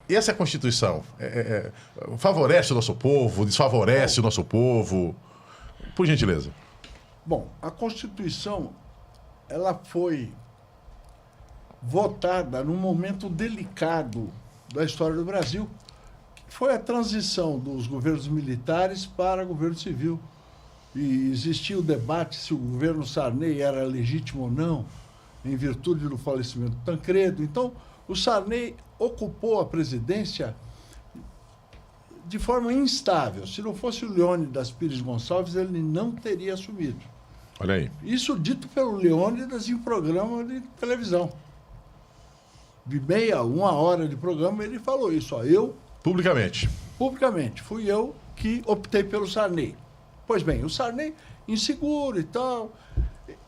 E essa Constituição favorece o nosso povo, desfavorece o nosso povo? Por gentileza. Bom, a Constituição ela foi votada num momento delicado da história do Brasil, que foi a transição dos governos militares para o governo civil. E existia o debate se o governo Sarney era legítimo ou não, em virtude do falecimento do Tancredo. Então, o Sarney ocupou a presidência de forma instável. Se não fosse o Leônidas Pires Gonçalves, ele não teria assumido. Olha aí. Isso dito pelo Leônidas em programa de televisão. De uma hora de programa, ele falou isso. Ó, Publicamente. fui eu que optei pelo Sarney. Pois bem, o Sarney, inseguro e tal,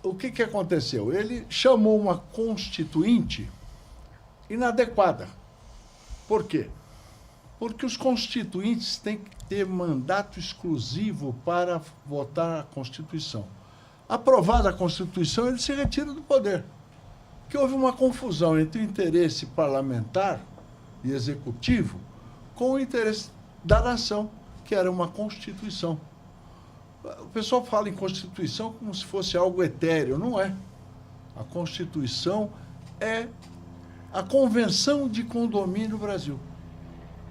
o que aconteceu? Ele chamou uma constituinte inadequada. Por quê? Porque os constituintes têm que ter mandato exclusivo para votar a Constituição. Aprovada a Constituição, ele se retira do poder. Porque houve uma confusão entre o interesse parlamentar e executivo com o interesse da nação, que era uma Constituição. O pessoal fala em Constituição como se fosse algo etéreo. Não é. A Constituição é a Convenção de Condomínio do Brasil.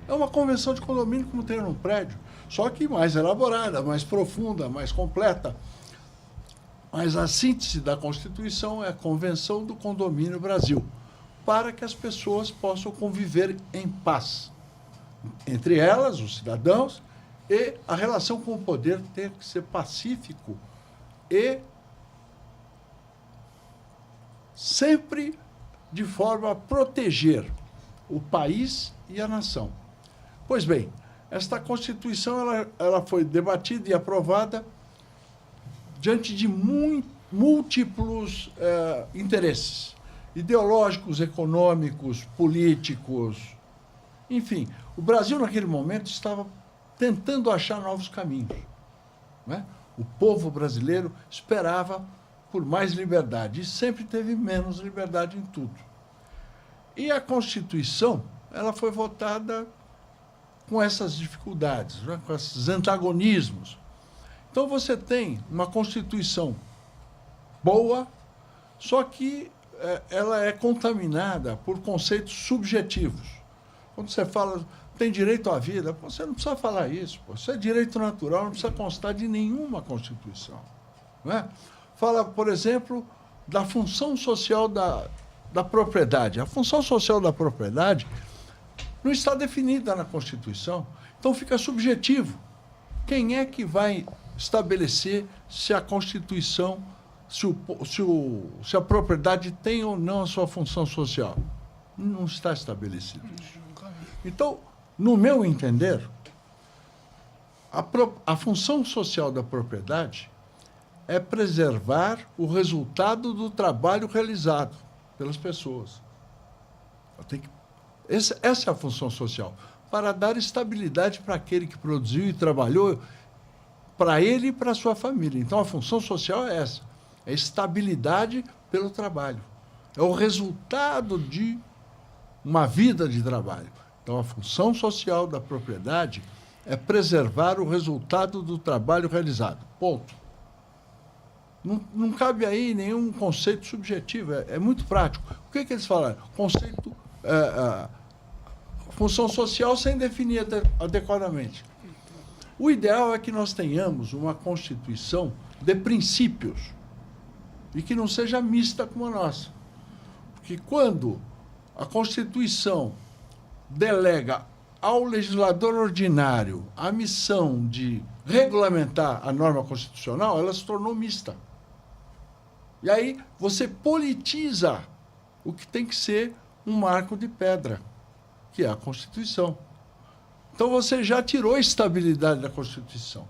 É uma convenção de condomínio como tem num prédio, só que mais elaborada, mais profunda, mais completa. Mas a síntese da Constituição é a Convenção do Condomínio Brasil, para que as pessoas possam conviver em paz. Entre elas, os cidadãos, e a relação com o poder tem que ser pacífico e sempre de forma a proteger o país e a nação. Pois bem, esta Constituição ela foi debatida e aprovada diante de múltiplos interesses ideológicos, econômicos, políticos. Enfim, o Brasil, naquele momento, estava tentando achar novos caminhos. Né? O povo brasileiro esperava por mais liberdade e sempre teve menos liberdade em tudo. E a Constituição ela foi votada com essas dificuldades, né? Com esses antagonismos. Então você tem uma Constituição boa, só que ela é contaminada por conceitos subjetivos. Quando você fala tem direito à vida, você não precisa falar isso. Isso é direito natural, não precisa constar de nenhuma Constituição. Não é? Fala, por exemplo, da função social da propriedade. A função social da propriedade não está definida na Constituição, então fica subjetivo. Quem é que vai estabelecer se a Constituição, se a propriedade tem ou não a sua função social? Não está estabelecido isso. Então, no meu entender, a função social da propriedade é preservar o resultado do trabalho realizado pelas pessoas. Essa é a função social, para dar estabilidade para aquele que produziu e trabalhou, para ele e para a sua família. Então, a função social é essa, é estabilidade pelo trabalho. É o resultado de uma vida de trabalho. Então, a função social da propriedade é preservar o resultado do trabalho realizado. Ponto. Não cabe aí nenhum conceito subjetivo, é muito prático. O que eles falaram? Conceito, função social sem definir adequadamente. O ideal é que nós tenhamos uma Constituição de princípios e que não seja mista como a nossa. Porque quando a Constituição delega ao legislador ordinário a missão de regulamentar a norma constitucional, ela se tornou mista. E aí você politiza o que tem que ser um marco de pedra, que é a Constituição. Então você já tirou a estabilidade da Constituição.